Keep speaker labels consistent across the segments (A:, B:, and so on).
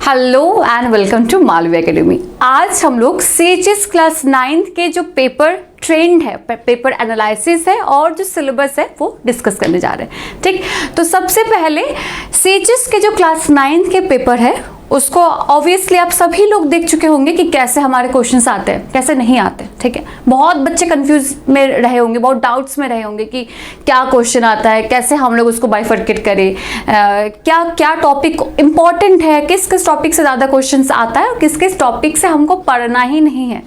A: Hello and welcome to Malvi academy. आज हम लोग CHS क्लास 9 के जो पेपर ट्रेंड है, पेपर एनालिसिस है और जो सिलेबस है वो डिस्कस करने जा रहे हैं। ठीक, तो सबसे पहले CHS के जो क्लास 9 के पेपर है उसको ऑब्वियसली आप सभी लोग देख चुके होंगे कि कैसे हमारे क्वेश्चंस आते हैं, कैसे नहीं आते। ठीक है, बहुत बच्चे कंफ्यूज में रहे होंगे, बहुत डाउट्स में रहे होंगे कि क्या क्वेश्चन आता है, कैसे हम लोग उसको बाइफरकेट करें, क्या क्या टॉपिक इंपॉर्टेंट है, किस किस टॉपिक से ज़्यादा क्वेश्चंस आता है और किस किस टॉपिक से हमको पढ़ना ही नहीं है।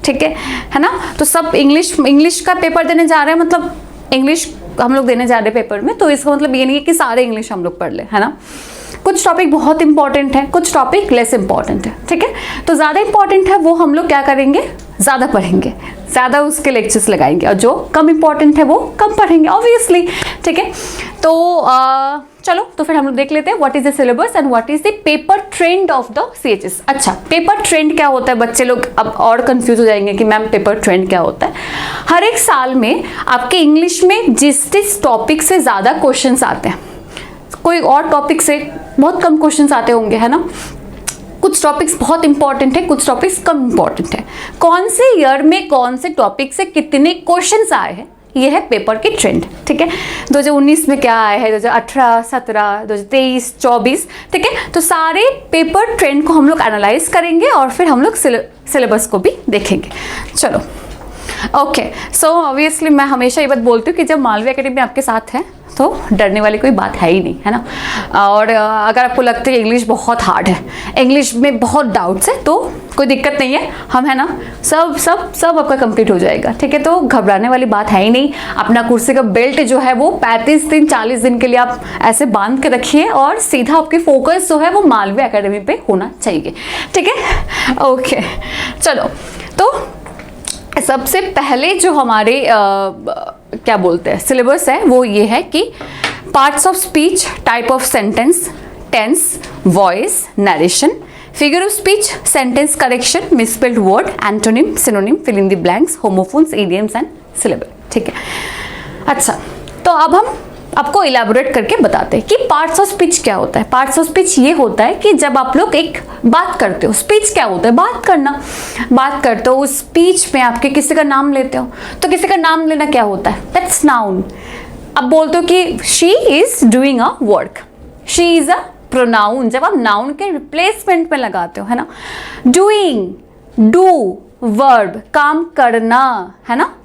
A: ठीक है ना। तो सब इंग्लिश का पेपर देने जा रहे हैं, मतलब इंग्लिश हम लोग देने जा रहे हैं पेपर में, तो इसका मतलब ये नहीं है कि सारे इंग्लिश हम लोग पढ़ लें, है ना। कुछ टॉपिक बहुत इंपॉर्टेंट है, कुछ टॉपिक लेस इंपॉर्टेंट है। ठीक है, तो ज़्यादा इंपॉर्टेंट है वो हम लोग क्या करेंगे, ज़्यादा पढ़ेंगे, ज़्यादा उसके लेक्चर्स लगाएंगे, और जो कम इंपॉर्टेंट है वो कम पढ़ेंगे ऑब्वियसली। ठीक है, तो चलो तो फिर हम लोग देख लेते हैं what is the syllabus and what is the paper trend of the CHS। अच्छा, पेपर ट्रेंड क्या होता है, बच्चे लोग अब और कंफ्यूज हो जाएंगे कि मैम पेपर ट्रेंड क्या होता है। हर एक साल में आपके इंग्लिश में जिस टॉपिक से ज़्यादा क्वेश्चंस आते हैं, कोई और टॉपिक से बहुत कम क्वेश्चंस आते होंगे, है ना। कुछ टॉपिक्स बहुत इंपॉर्टेंट है, कुछ टॉपिक्स कम इंपॉर्टेंट है। कौन से ईयर में कौन से टॉपिक से कितने क्वेश्चंस आए हैं, ये है पेपर की ट्रेंड। ठीक है, 2019 में क्या आया है, 2018, 17, 2023, 24। ठीक है, तो सारे पेपर ट्रेंड को हम लोग एनालाइज करेंगे और फिर हम लोग सिलेबस को भी देखेंगे। चलो ओके, सो ऑब्वियसली मैं हमेशा ये बात बोलती हूँ कि जब मालवी एकेडमी आपके साथ है तो डरने वाली कोई बात है ही नहीं, है ना। और अगर आपको लगता है इंग्लिश बहुत हार्ड है, इंग्लिश में बहुत डाउट्स है, तो कोई दिक्कत नहीं है, हम है ना, सब आपका कंप्लीट हो जाएगा। ठीक है, तो घबराने वाली बात है ही नहीं। अपना कुर्सी का बेल्ट जो है वो 35 दिन 40 दिन के लिए आप ऐसे बांध के रखिए और सीधा आपकी फोकस जो है वो मालवी एकेडमी पे होना चाहिए। ठीक है, ओके चलो। तो सबसे पहले जो हमारे क्या बोलते हैं सिलेबस है वो ये है कि parts of speech, type of sentence, tense, voice, narration, figure of speech, sentence correction, misspelled word, antonym, synonym, fill in the blanks, homophones, idioms and syllable. ठीक है, अच्छा तो अब हम आपको इलेबोरेट करके बताते हैं कि पार्ट्स ऑफ स्पीच क्या होता है। पार्ट्स ऑफ स्पीच ये होता है कि जब आप लोग एक बात करते हो, स्पीच क्या होता है, बात करना, बात करते हो, उस स्पीच में आपके किसी का नाम लेते हो, तो किसी का नाम लेना क्या होता है, दैट्स नाउन। अब बोलते हो कि she is doing a work, she is a pronoun, जब आप नाउन के रिप्लेसमेंट में लगाते हो, है ना। डूइंग, डू, वर्ब, काम करना, है ना,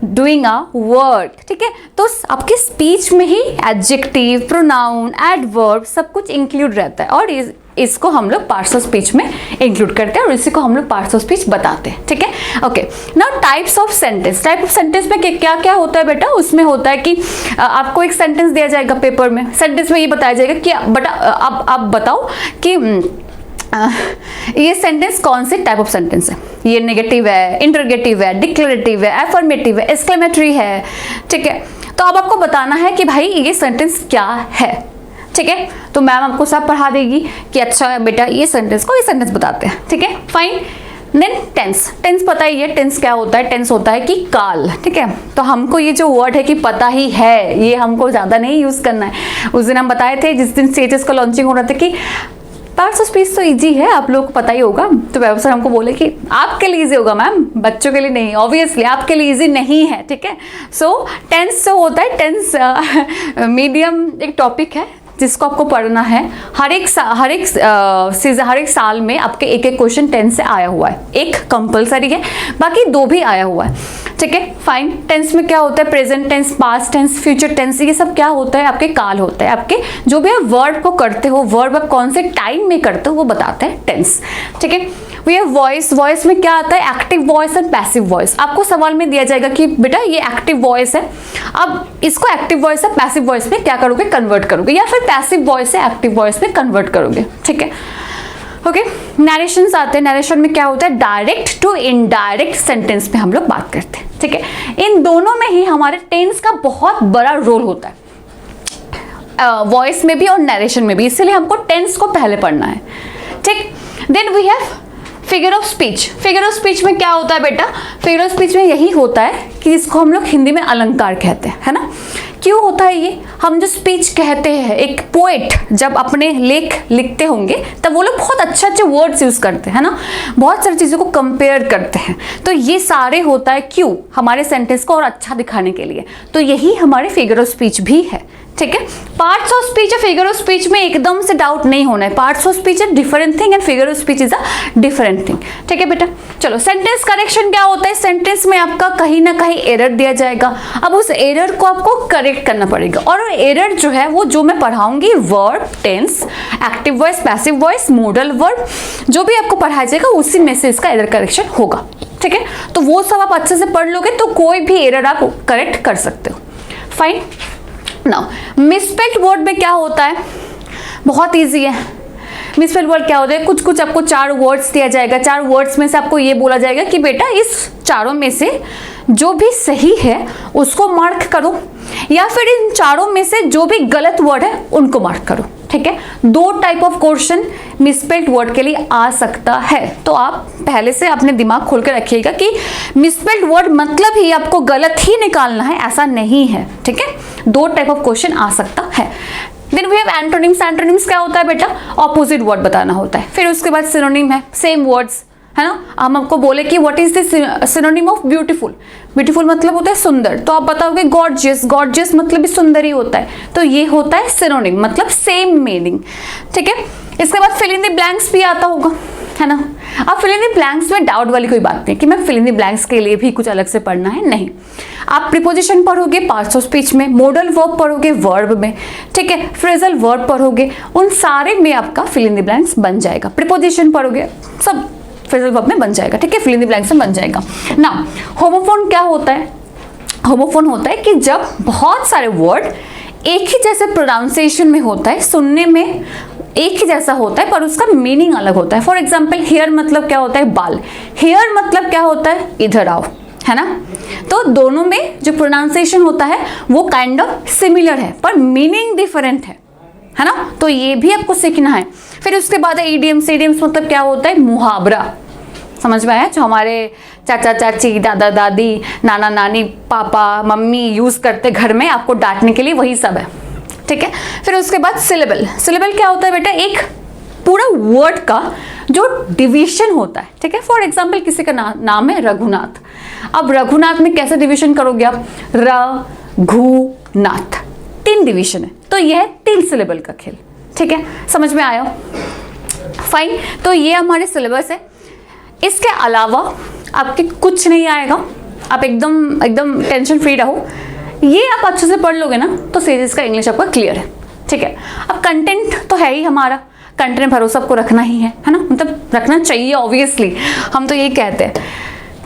A: डूइंग अ वर्क। ठीक है, तो आपके स्पीच में ही एडजेक्टिव, प्रोनाउन, एडवर्ब सब कुछ इंक्लूड रहता है और इसको हम लोग पार्ट्स ऑफ स्पीच में इंक्लूड करते हैं और इसी को हम लोग पार्ट्स ऑफ स्पीच बताते हैं। ठीक है, okay. Now types of sentence. Type of sentence में क्या क्या होता है बेटा, उसमें होता है कि आपको एक सेंटेंस दिया जाएगा पेपर में, सेंटेंस में ये बताया जाएगा कि बेटा अब आप बताओ कि ये सेंटेंस कौन से टाइप ऑफ सेंटेंस है, ये नेगेटिव है, इंटरोगेटिव है, डिक्लेरेटिव है, एफर्मेटिव है, एक्सक्लेमेटरी है। ठीक है, तो अब आपको बताना है कि भाई ये सेंटेंस क्या है। ठीक है, तो मैम आपको सब पढ़ा देगी कि अच्छा बेटा ये सेंटेंस को ये सेंटेंस बताते हैं। ठीक है, फाइन। Then tense. टेंस पता ही है, टेंस क्या होता है, टेंस होता है कि काल। ठीक है, तो हमको ये जो वर्ड है कि पता ही है, ये हमको ज़्यादा नहीं यूज़ करना है। उस दिन हम बताए थे, जिस दिन CHS का लॉन्चिंग हो रहा था, कि पार्ट्स ऑफ स्पीच तो इजी है, आप लोगों को पता ही होगा। तो वैसे सर हमको बोले कि आपके लिए इजी होगा मैम, बच्चों के लिए नहीं, ऑब्वियसली आपके लिए इजी नहीं है। ठीक है, सो टेंस जो होता है, टेंस मीडियम एक टॉपिक है जिसको आपको पढ़ना है। हर एक साल में आपके एक एक क्वेश्चन टेंस से आया हुआ है, एक कंपलसरी है, बाकी 2 भी आया हुआ है। ठीक है, फाइन। टेंस में क्या होता है, present tense, past tense, future tense, ये सब क्या होता है, आपके काल होता है। आपके जो भी आप वर्ब को करते हो, वर्ब आप कौन से टाइम में करते हो वो बताते हैं टेंस। ठीक है, वी हैव वॉइस। वॉइस में क्या आता है, active voice and passive voice. आपको सवाल में दिया जाएगा कि बेटा ये एक्टिव वॉइस है, अब इसको एक्टिव वॉइस से पैसिव वॉइस में क्या करोगे, कन्वर्ट करोगे, या फिर पैसिव वॉइस से एक्टिव वॉइस में कन्वर्ट करोगे। ठीक है, ओके। नरेशंस आते हैं। नरेशन में क्या होता है, डायरेक्ट टू इनडायरेक्ट सेंटेंस में हम लोग बात करते हैं। ठीक है, इन दोनों में ही हमारे टेंस का बहुत बड़ा रोल होता है, वॉइस में भी और नरेशन में भी, इसलिए हमको टेंस को पहले पढ़ना है। ठीक, then we have figure of speech, figure of speech में क्या होता है बेटा? फिगर ऑफ स्पीच में यही होता है कि जिसको हम लोग हिंदी में अलंकार कहते हैं, है ना। क्यों होता है ये? हम जो स्पीच कहते हैं, एक पोएट जब अपने लेख लिखते होंगे तब वो लोग बहुत अच्छे अच्छे वर्ड्स यूज करते हैं ना, बहुत सारी चीज़ों को कंपेयर करते हैं, तो ये सारे होता है क्यों? हमारे सेंटेंस को और अच्छा दिखाने के लिए। तो यही हमारे फिगर ऑफ स्पीच भी है, ठीक है। पार्ट्स ऑफ स्पीच और फिगर ऑफ स्पीच में एकदम से डाउट नहीं होना है। Parts of speech is different thing and figure of speech is a different thing, ठीक है बेटा। चलो, सेंटेंस करेक्शन क्या होता है? सेंटेंस में आपका कहीं ना कहीं एरर दिया जाएगा, अब उस एरर को आपको करेक्ट करना पड़ेगा। और एरर जो है वो जो मैं पढ़ाऊंगी, verb, tense, active voice, passive voice, modal verb, जो भी आपको पढ़ाया जाएगा उसी में से इसका एरर करेक्शन होगा, ठीक है। तो वो सब आप अच्छे से पढ़ लोगे तो कोई भी एरर आप करेक्ट कर सकते हो। फाइन। नाउ मिसस्पेल्ड वर्ड में क्या होता है? बहुत इजी है। मिसस्पेल्ड वर्ड क्या होता है? कुछ कुछ आपको 4 वर्ड्स दिया जाएगा, 4 वर्ड्स में से आपको ये बोला जाएगा कि बेटा इस चारों में से जो भी सही है उसको मार्क करो, या फिर इन चारों में से जो भी गलत वर्ड है उनको मार्क करो, ठीक है। 2 type of question misspelled word के लिए आ सकता है, तो आप पहले से अपने दिमाग खोल के रखिएगा कि मिसस्पेल्ड वर्ड मतलब ही आपको गलत ही निकालना है, ऐसा नहीं है, ठीक है। 2 टाइप ऑफ क्वेश्चन आ सकता है। Then we have antonyms. Antonyms क्या होता है बेटा? ऑपोजिट वर्ड बताना होता है। फिर उसके बाद सिनोनिम है, सेम वर्ड्स, है ना। हम आपको बोले कि what is the synonym of beautiful? Beautiful मतलब होता है सुंदर, तो आप बताओगे गॉर्जियस। गॉर्जियस मतलब भी सुंदर ही होता है, तो ये होता है सिनोनिम, मतलब सेम मीनिंग, ठीक है। इसके बाद फिल इन द ब्लैंक्स भी आता होगा, है ना। अब फिल इन द ब्लैंक्स में डाउट वाली कोई बात नहीं कि मैं फिल इन द ब्लैंक्स के लिए भी कुछ अलग से पढ़ना है, नहीं। आप प्रीपोजिशन पढ़ोगे पार्ट्स ऑफ स्पीच में, मॉडल वर्ब पढ़ोगे वर्ब में, ठीक है, फ्रेजल वर्ब पढ़ोगे, उन सारे में आपका फिल इन द ब्लैंक्स बन जाएगा। प्रीपोजिशन पढ़ोगे, सब फ्रेजल वर्ब में बन जाएगा, ठीक है, फिल इन द ब्लैंक्स में बन जाएगा ना। होमोफोन क्या होता है? होमोफोन होता है कि जब बहुत सारे वर्ड एक ही जैसे प्रोनाउंसिएशन में होता है, सुनने में एक ही जैसा होता है पर उसका मीनिंग अलग होता है। फॉर एग्जाम्पल, हेयर मतलब क्या होता है? बाल। हेयर मतलब क्या होता है? इधर आओ, है ना। तो दोनों में जो प्रोनाउंसिएशन होता है वो काइंड ऑफ सिमिलर है पर मीनिंग डिफरेंट है ना। तो ये भी आपको सीखना है। फिर उसके बाद है ईडियम्स। ईडियम्स मतलब क्या होता है? मुहावरा। समझ में आया? जो हमारे चाचा चाची, दादा दादी, नाना नानी, पापा मम्मी यूज करते घर में आपको डांटने के लिए, वही सब है, ठीक है। फिर उसके बाद सिलेबल। सिलेबल क्या होता है बेटा? एक पूरा वर्ड का जो डिवीजन होता है, ठीक है। फॉर एग्जाम्पल, किसी का नाम है रघुनाथ। अब रघुनाथ में कैसे डिवीजन करोगे आप? र घु नाथ, 3 डिवीजन है, तो यह है 3 सिलेबल का खेल, ठीक है। समझ में आया? फाइन। तो ये हमारे सिलेबस है। इसके अलावा आपके कुछ नहीं आएगा, आप एकदम टेंशन फ्री रहो। ये आप अच्छे से पढ़ लोगे ना तो सीरीज का इंग्लिश आपका क्लियर है, ठीक है। अब कंटेंट तो है ही हमारा, कंटेंट में भरोसा आपको रखना ही है ना, मतलब रखना चाहिए ऑब्वियसली, हम तो यही कहते हैं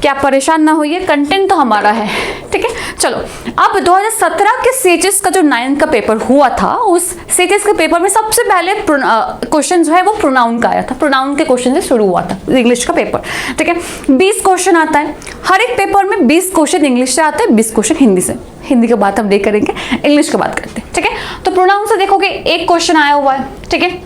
A: कि आप परेशान ना होइए, कंटेंट तो हमारा है, ठीक है। चलो, अब 2017 के सीएचएस का जो 9th का पेपर हुआ था, उस सीएचएस के पेपर में सबसे पहले क्वेश्चन जो है वो प्रोनाउन का आया था। प्रोनाउन के क्वेश्चन से शुरू हुआ था इंग्लिश का पेपर, ठीक है। 20 क्वेश्चन आता है हर एक पेपर में, 20 क्वेश्चन इंग्लिश से आते हैं, 20 क्वेश्चन हिंदी से। हिंदी की बात हम नहीं करेंगे, इंग्लिश की बात करते हैं, ठीक है। तो प्रोनाउन से देखोगे 1 क्वेश्चन आया हुआ है, ठीक है,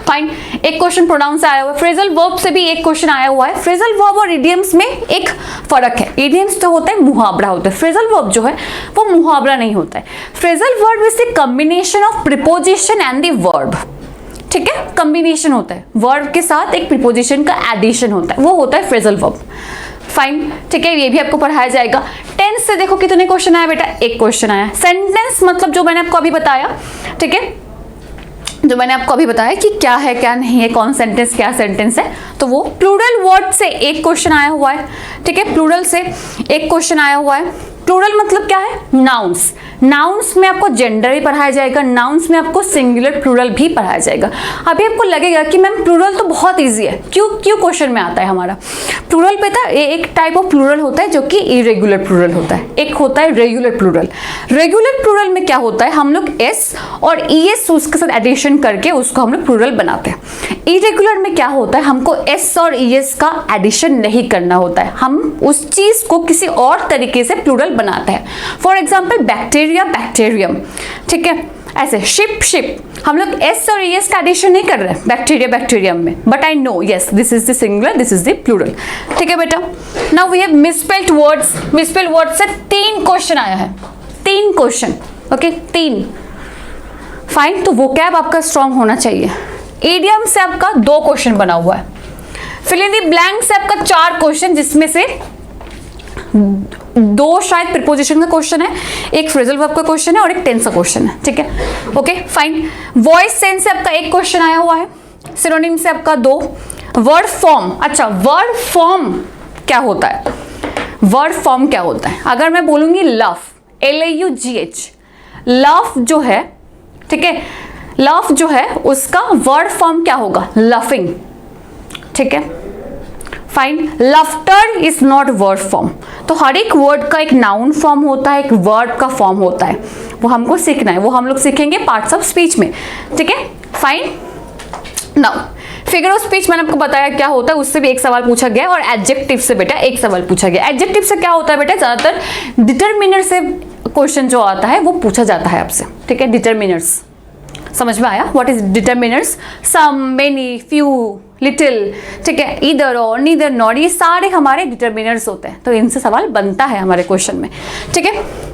A: फाइन। 1 क्वेश्चन प्रोनाउन से आया हुआ है। फ्रेजल वर्ब से भी 1 क्वेश्चन आया हुआ है। फ्रेजल वर्ब और इडियम्स में एक फर्क है। इडियम्स तो होता है मुहावरा होता है, फ्रेजल वर्ब जो है वो मुहावरा नहीं होता है। Phrasal verb is the combination of preposition and the verb, ठीक है, कॉम्बिनेशन होता है, वर्ब के साथ एक प्रीपोजिशन का एडिशन होता है, वो होता है फ्रेजल वर्ब। फाइन, ठीक है, ये भी आपको पढ़ाया जाएगा। टेंस से देखो कितने क्वेश्चन आया बेटा? 1 क्वेश्चन आया। सेंटेंस मतलब जो मैंने आपको अभी बताया, ठीक है, जो मैंने आपको अभी बताया कि क्या है क्या नहीं है, कौन सेंटेंस क्या सेंटेंस है, तो वो प्लूरल वर्ड से 1 क्वेश्चन आया हुआ है, ठीक है, प्लूरल से 1 क्वेश्चन आया हुआ है। प्लूरल मतलब क्या है? नाउन्स। नाउन्स में आपको जेंडर भी पढ़ाया जाएगा, नाउन्स में आपको सिंगुलर प्लूरल भी पढ़ाया जाएगा। अभी आपको लगेगा कि मैम प्लूरल तो बहुत इजी है, क्यों क्वेश्चन में आता है हमारा प्लूरल पे था। एक टाइप ऑफ प्लूरल होता है जो कि इरेगुलर प्लूरल होता है, एक होता है रेगुलर प्लूरल। रेगुलर प्लूरल में क्या होता है? हम लोग एस और ईएस उसके साथ एडिशन करके उसको हम लोग प्लूरल बनाते हैं। इरेगुलर में क्या होता है? हमको एस और ईएस का एडिशन नहीं करना होता है, हम उस चीज को किसी और तरीके से प्लूरल बनाते हैं। फॉर एग्जाम्पल बैक्टीरिया, बैक्टीरियम, ठीक है, ऐसे शिप शिप, हम लोग एस और एस का एडिशन नहीं कर रहे हैं बैक्टीरिया बैक्टीरियम में, but I know yes this is the singular, this is the plural. ठीक है बेटा। Now we have misspelled words. Misspelled word से 3 क्वेश्चन आया है, 3 क्वेश्चन, ओके 3। फाइन, तो वोकैब आपका स्ट्रांग होना चाहिए। इडियम से आपका 2 क्वेश्चन बना हुआ है। फिल इन द ब्लैंक से आपका 4 क्वेश्चन, जिसमें से 2 शायद प्रीपोजिशन का क्वेश्चन है, एक फ्रेजल वर्ब का क्वेश्चन है और एक टेंस का क्वेश्चन है। ठीक है, ओके फाइन। वॉइस सेंस से आपका 1 क्वेश्चन आया हुआ है। सिनोनिम से आपका 2। वर्ड फॉर्म, अच्छा वर्ड फॉर्म क्या होता है? वर्ड फॉर्म क्या होता है? अगर मैं बोलूंगी लव, LAUGH, लव जो है, ठीक है, लव जो है उसका वर्ड फॉर्म क्या होगा? लफिंग। ठीक है, fine. Laughter is not word form. तो हर एक वर्ड का एक नाउन फॉर्म होता है, एक वर्ड का फॉर्म होता है, वो हमको सीखना है, वो हम लोग सीखेंगे पार्ट्स ऑफ स्पीच में। ठीक है, fine. Now figure of speech मैंने आपको बताया क्या होता है, उससे भी एक सवाल पूछा गया, और एडजेक्टिव से बेटा एक सवाल पूछा गया। एडजेक्टिव से क्या होता है बेटा? ज्यादातर डिटरमिनर से क्वेश्चन जो आता है वो पूछा जाता है आपसे। ठीक है, डिटरमिनर्स समझ में आया? What is determiners? Some, many, few, little, ठीक है, ईदर और, नीदर नॉट, ये सारे हमारे डिटरमिनर्स होते हैं, तो इनसे सवाल बनता है हमारे क्वेश्चन में। ठीक है।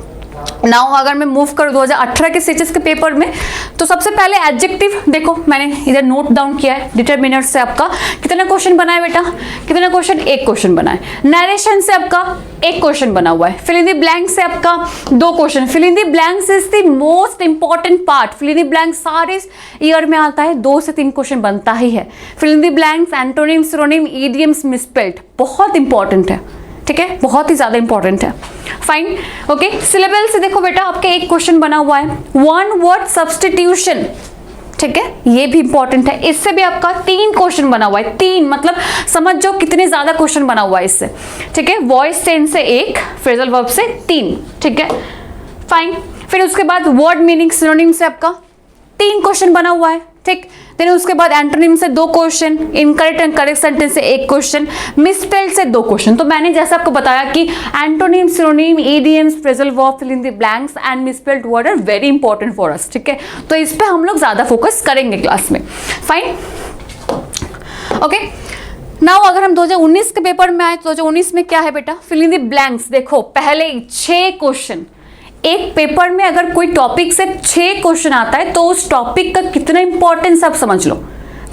A: नाउ अगर मैं मूव करूँ 2018 के सीएचएस के पेपर में, तो सबसे पहले एडजेक्टिव देखो, मैंने इधर नोट डाउन किया है। डिटरमिनर से आपका कितना क्वेश्चन बना है बेटा? कितना क्वेश्चन? 1 क्वेश्चन बना है। नरेशन से आपका 1 क्वेश्चन बना हुआ है। फिल इन द ब्लैंक से आपका 2 question. Fill in the blanks is the most important part. Fill in the blank सारे ईयर में आता है, 2 से 3 क्वेश्चन बनता ही है। Fill in the blanks, antonym, synonym, idioms, misspelled, बहुत इंपॉर्टेंट है। ठीक है, बहुत ही ज्यादा इंपॉर्टेंट है। Fine, okay. सिलेबल से देखो बेटा, आपके 1 क्वेश्चन बना हुआ है। 1 वर्ड सब्स्टिट्यूशन, ठीक है, ये भी इंपॉर्टेंट है। इससे भी आपका 3 क्वेश्चन बना हुआ है। 3 मतलब समझ जाओ कितने ज्यादा क्वेश्चन बना हुआ है इससे। ठीक है, वॉइस सेंस से 1, फ्रेजल वर्ब से 3। ठीक है, फाइन। फिर उसके बाद वर्ड मीनिंग, सिनोनिम से आपका 3 क्वेश्चन बना हुआ है। ठीक, देन उसके बाद एंटोनिम से 2 question, incorrect and correct sentence से 1 क्वेश्चन, मिसस्पेल्ड से 2 क्वेश्चन। तो मैंने जैसे आपको बताया कि antonym, synonym, idioms, phrasal verb, fill in the blanks and misspelled word are very important for us. ठीक है, तो इस पे हम लोग ज्यादा फोकस करेंगे क्लास में। Fine, okay. नाउ अगर हम 2019 के पेपर में आए, 2019 में क्या है बेटा? Fill in the blanks. देखो पहले 6 क्वेश्चन, एक पेपर में अगर कोई टॉपिक से 6 क्वेश्चन आता है तो उस टॉपिक का कितना इंपॉर्टेंस आप समझ लो।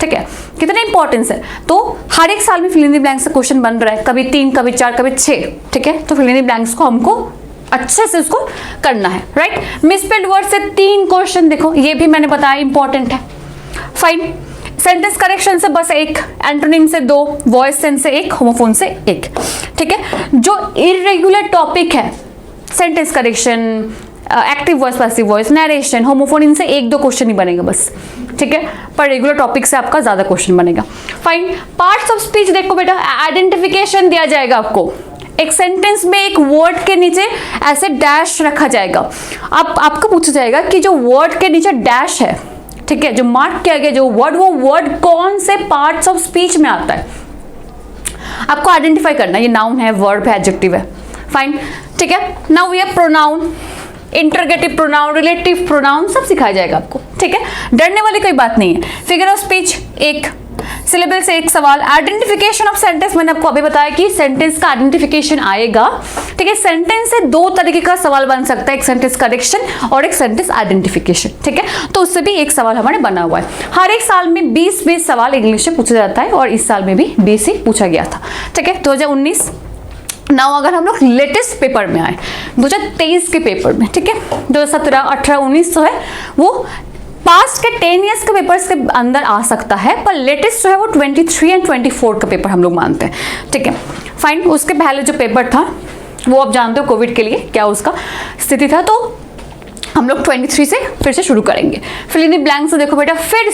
A: ठीक है, कितना इंपॉर्टेंस है। तो हर एक साल में फिल इन द ब्लैंक्स से क्वेश्चन बन रहा है, कभी 3, कभी 4, कभी 6। ठीक है, तो फिल इन द ब्लैंक्स को हमको अच्छे से उसको करना है, राइट। मिसस्पेल्ड वर्ड से 3 क्वेश्चन, देखो ये भी मैंने बताया इंपॉर्टेंट है। फाइन। सेंटेंस करेक्शन से बस 1, एंटोनिम से 2, वॉइस सेंस से 1, होमोफोन से 1। ठीक है, जो इर्रेगुलर टॉपिक है, sentence correction, active voice, passive voice, narration, homophone, इनसे 1-2 क्वेश्चन ही बनेगा बस। ठीक है, पर रेगुलर टॉपिक से आपका ज्यादा क्वेश्चन बनेगा। फाइन। पार्ट्स ऑफ स्पीच देखो बेटा, आइडेंटिफिकेशन दिया जाएगा आपको। एक सेंटेंस में एक वर्ड के नीचे ऐसे डैश रखा जाएगा। आपको पूछा जाएगा कि जो वर्ड के नीचे डैश है, ठीक है, जो मार्क किया गया जो वर्ड, वो वर्ड कौन से पार्ट्स ऑफ स्पीच में आता है, आपको आइडेंटिफाई करना। ये नाउन है, वर्ब है, एडजेक्टिव है। फाइन, ठीक है। Now we have pronoun, interrogative pronoun, relative pronoun, सब सिखाया जाएगा आपको। ठीक है, डरने वाली कोई बात नहीं है। फिगर ऑफ स्पीच 1, सिलेबल से 1 सवाल। आइडेंटिफिकेशन ऑफ सेंटेंस, मैंने आपको अभी बताया कि सेंटेंस का आइडेंटिफिकेशन आएगा। ठीक है, सेंटेंस से 2 तरीके का सवाल बन सकता है, एक सेंटेंस करेक्शन और एक सेंटेंस आइडेंटिफिकेशन। ठीक है, तो उससे भी 1 सवाल हमारे बना हुआ है। हर एक साल में 20-20 सवाल इंग्लिश से पूछा जाता है और इस साल में भी 20 ही पूछा गया था। ठीक है, 2019। नाउ अगर हम लोग लेटेस्ट पेपर में आए, 2023 के पेपर में, ठीक है, 2017, 18, 19 जो है वो पास्ट के 10 ईयर्स के पेपर्स के अंदर आ सकता है, पर लेटेस्ट जो है वो 23 एंड 24 का पेपर हम लोग मानते हैं। ठीक है, फाइन। उसके पहले जो पेपर था वो आप जानते हो कोविड के लिए क्या उसका स्थिति था, तो हम लोग 23 से फिर से शुरू करेंगे। फिल इन द ब्लैंक्स से देखो बेटा, फिर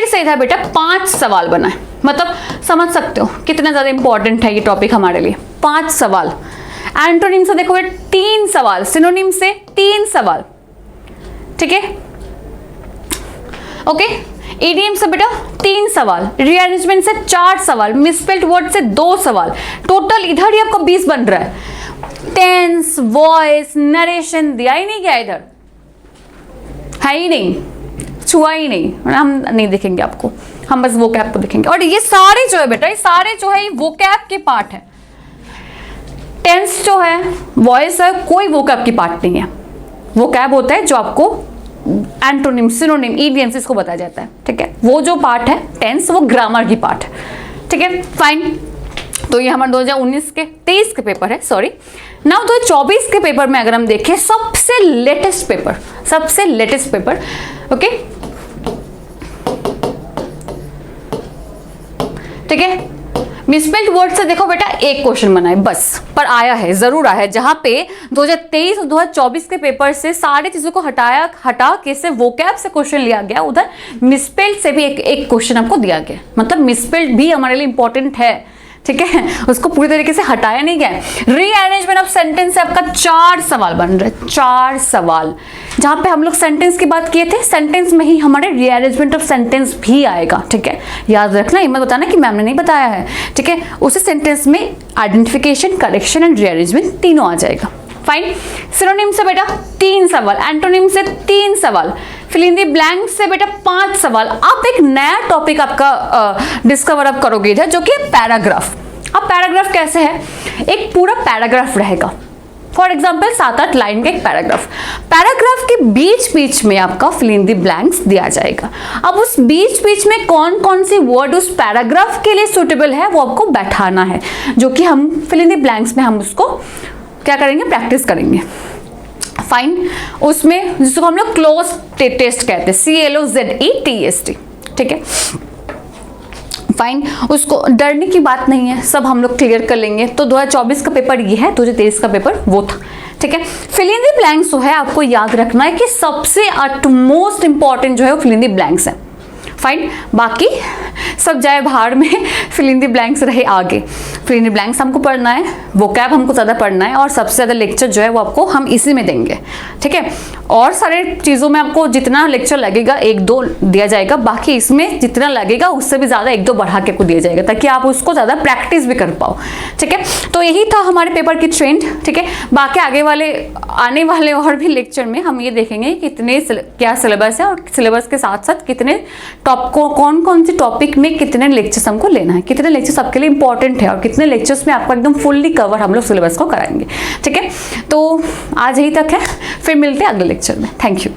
A: से इधर बेटा 5 सवाल बना है। मतलब समझ सकते हो कितना ज्यादा इंपॉर्टेंट है ये टॉपिक हमारे लिए। 5 सवाल। एंटोनिम से देखो बेटा 3 सवाल, सिनोनिम से 3 सवाल। ठीक है, ओके। ईडीएम से बेटा 3 सवाल, रीअरेंजमेंट से 4 सवाल, मिसस्पेल्ड वर्ड से 2 सवाल। टोटल इधर ही आपको 20 बन रहा है। टेंस, वॉइस, नरेशन दिया ही नहीं गया इधर। है ही नहीं, छुआ ही नहीं, हम नहीं देखेंगे आपको, हम बस वोकैब को देखेंगे। और ये सारे जो है बेटा, ये सारे जो है वोकैब के पार्ट है। टेंस जो है, वॉइस है, कोई वोकैब की पार्ट नहीं है। वोकैब होता है जो आपको एंटोनिम, सिनोनिम, ईडियम्स इसको बताया जाता है, ठीक है। वो जो पार्ट है टेंस, वो ग्रामर की पार्ट है, ठीक है, फाइन। तो ये हमारे 2019 के 23 के पेपर है, सॉरी। नाउ 2024 के पेपर में अगर हम देखें, सबसे लेटेस्ट पेपर, ओके, ठीक है। मिसस्पेल्ड वर्ड से देखो बेटा एक क्वेश्चन बना है बस, पर आया है, जरूर आया है। जहां पे 2023 और 2024 के पेपर से सारी चीजों को हटा के से वोकैब से क्वेश्चन लिया गया, उधर मिसस्पेल्ड से भी एक क्वेश्चन आपको दिया गया। मतलब मिसस्पेल्ड भी हमारे लिए इंपॉर्टेंट है, ठीक है, उसको पूरी तरीके से हटाया नहीं गया। रीअरेंजमेंट ऑफ सेंटेंस से आपका 4 सवाल बन रहे, 4 सवाल। जहां पे हम लोग सेंटेंस की बात किए थे, सेंटेंस में ही हमारे रीअरेंजमेंट ऑफ सेंटेंस भी आएगा, ठीक है। याद रखना, ये मत बताना कि मैम ने नहीं बताया है, ठीक है। उसी सेंटेंस में आइडेंटिफिकेशन, करेक्शन एंड रीअरेंजमेंट तीनों आ जाएगा, फाइन। सिनोनिम से बेटा 3 सवाल, एंटोनिम से 3 सवाल, फिल इन द ब्लैंक से बेटा 5 सवाल। अब एक नया टॉपिक आपका डिस्कवर अप करोगे इधर, जो कि पैराग्राफ। अब पैराग्राफ कैसे है, एक पूरा पैराग्राफ रहेगा, फॉर एग्जाम्पल 7-8 लाइन का एक पैराग्राफ के बीच में आपका फिल इन द ब्लैंक्स दिया जाएगा। अब उस बीच में कौन कौन से वर्ड उस पैराग्राफ के लिए सुटेबल है वो आपको बैठाना है, जो कि हम फिल इन द ब्लैंक्स में हम उसको क्या करेंगे, प्रैक्टिस करेंगे, फाइन। उसमें जिसको हम लोग क्लोज टेस्ट कहते हैं, CLOZETEST, ठीक है, फाइन। उसको डरने की बात नहीं है, सब हम लोग क्लियर कर लेंगे। तो 2024 का पेपर ये है, 2023 का पेपर वो था, ठीक है। फिल इन द ब्लैंक्स जो है आपको याद रखना है कि सबसे मोस्ट इंपॉर्टेंट जो है वो फिल इन द ब्लैंक्स है, फाइन। बाकी सब जाए बाहर में, फिल इन द ब्लैंक्स रहे आगे। फिल इन द ब्लैंक्स हमको पढ़ना है, वोकैब हमको ज़्यादा पढ़ना है, और सबसे ज़्यादा लेक्चर जो है वो आपको हम इसी में देंगे, ठीक है। और सारे चीज़ों में आपको जितना लेक्चर लगेगा 1-2 दिया जाएगा, बाकी इसमें जितना लगेगा उससे भी ज़्यादा 1-2 बढ़ा के आपको दिया जाएगा, ताकि आप उसको ज़्यादा प्रैक्टिस भी कर पाओ, ठीक है। तो यही था हमारे पेपर की ट्रेंड, ठीक है। बाकी आगे वाले आने वाले और भी लेक्चर में हम ये देखेंगे कितने क्या सिलेबस है, और सिलेबस के साथ साथ कितने कौन कौन से टॉपिक में कितने लेक्चर्स हमको लेना है, कितने लेक्चर्स आपके लिए इंपॉर्टेंट है, और कितने लेक्चर्स में आपको एकदम फुल्ली कवर हम लोग सिलेबस को कराएंगे, ठीक है। तो आज यही तक है, फिर मिलते हैं अगले लेक्चर में। Thank you.